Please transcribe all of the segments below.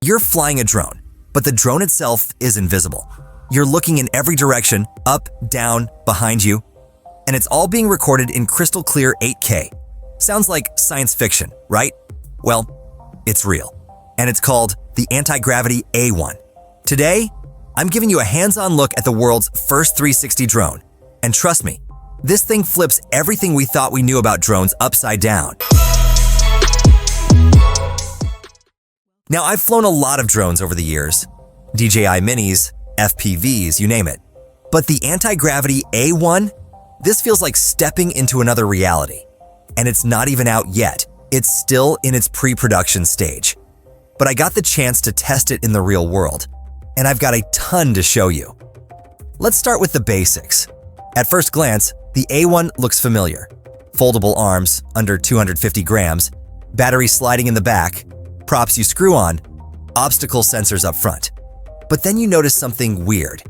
You're flying a drone, but the drone itself is invisible. You're looking in every direction, up, down, behind you, and it's all being recorded in crystal clear 8K. Sounds like science fiction, right? Well, it's real, and it's called the Antigravity A1. Today, I'm giving you a hands-on look at the world's first 360 drone, and trust me, this thing flips everything we thought we knew about drones upside down. Now, I've flown a lot of drones over the years, DJI Minis, FPVs, you name it. But the Antigravity A1, this feels like stepping into another reality. And it's not even out yet. It's still in its pre-production stage. But I got the chance to test it in the real world, and I've got a ton to show you. Let's start with the basics. At first glance, the A1 looks familiar. Foldable arms, under 250 grams, battery sliding in the back, props you screw on, obstacle sensors up front. But then you notice something weird.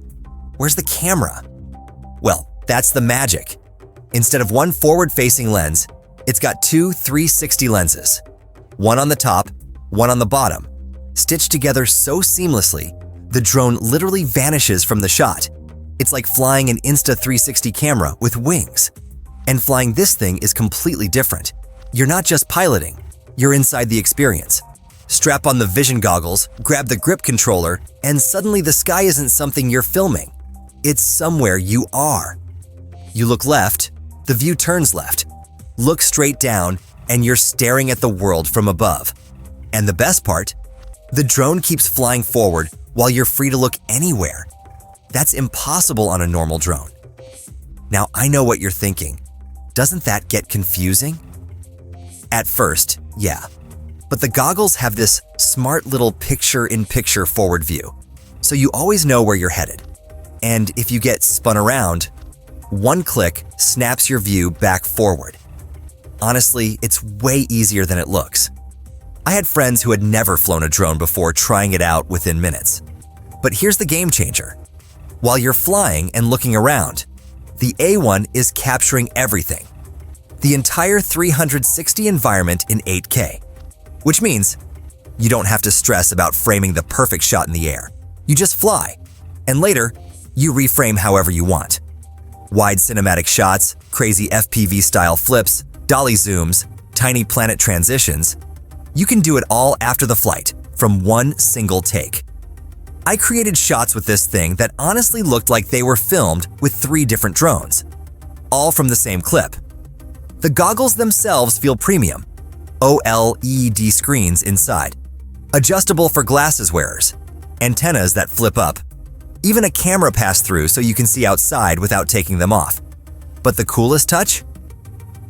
Where's the camera? Well, that's the magic. Instead of one forward-facing lens, it's got two 360 lenses. One on the top, one on the bottom. Stitched together so seamlessly, the drone literally vanishes from the shot. It's like flying an Insta360 camera with wings. And flying this thing is completely different. You're not just piloting, you're inside the experience. Strap on the vision goggles, grab the grip controller, and suddenly the sky isn't something you're filming. It's somewhere you are. You look left, the view turns left. Look straight down, and you're staring at the world from above. And the best part? The drone keeps flying forward while you're free to look anywhere. That's impossible on a normal drone. Now, I know what you're thinking. Doesn't that get confusing? At first, yeah. But the goggles have this smart little picture-in-picture forward view, so you always know where you're headed. And if you get spun around, one click snaps your view back forward. Honestly, it's way easier than it looks. I had friends who had never flown a drone before trying it out within minutes. But here's the game changer. While you're flying and looking around, the A1 is capturing everything. The entire 360 environment in 8K. Which means you don't have to stress about framing the perfect shot in the air. You just fly, and later, you reframe however you want. Wide cinematic shots, crazy FPV-style flips, dolly zooms, tiny planet transitions. You can do it all after the flight, from one single take. I created shots with this thing that honestly looked like they were filmed with 3 different drones, all from the same clip. The goggles themselves feel premium. OLED screens inside, adjustable for glasses wearers, antennas that flip up, even a camera pass-through so you can see outside without taking them off. But the coolest touch?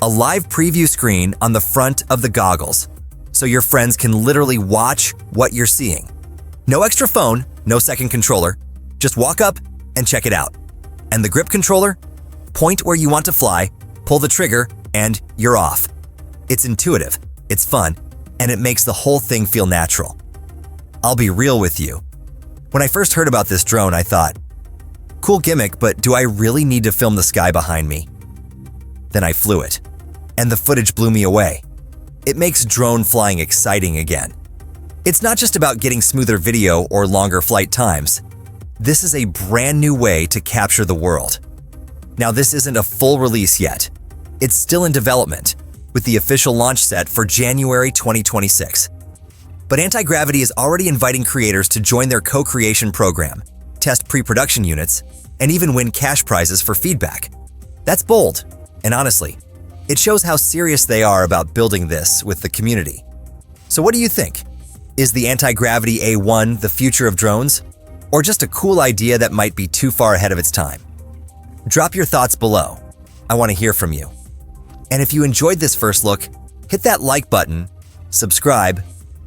A live preview screen on the front of the goggles, so your friends can literally watch what you're seeing. No extra phone, no second controller, just walk up and check it out. And the grip controller? Point where you want to fly, pull the trigger, and you're off. It's intuitive. It's fun, and it makes the whole thing feel natural. I'll be real with you. When I first heard about this drone, I thought, cool gimmick, but do I really need to film the sky behind me? Then I flew it, and the footage blew me away. It makes drone flying exciting again. It's not just about getting smoother video or longer flight times. This is a brand new way to capture the world. Now, this isn't a full release yet. It's still in development, with the official launch set for January 2026. But Antigravity is already inviting creators to join their co-creation program, test pre-production units, and even win cash prizes for feedback. That's bold, and honestly, it shows how serious they are about building this with the community. So what do you think? Is the Antigravity A1 the future of drones? Or just a cool idea that might be too far ahead of its time? Drop your thoughts below. I want to hear from you. And if you enjoyed this first look, hit that like button, subscribe,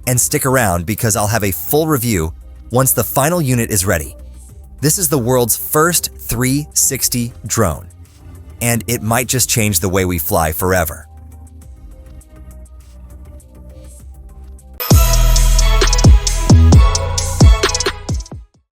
and stick around because I'll have a full review once the final unit is ready. This is the world's first 360 drone, and it might just change the way we fly forever.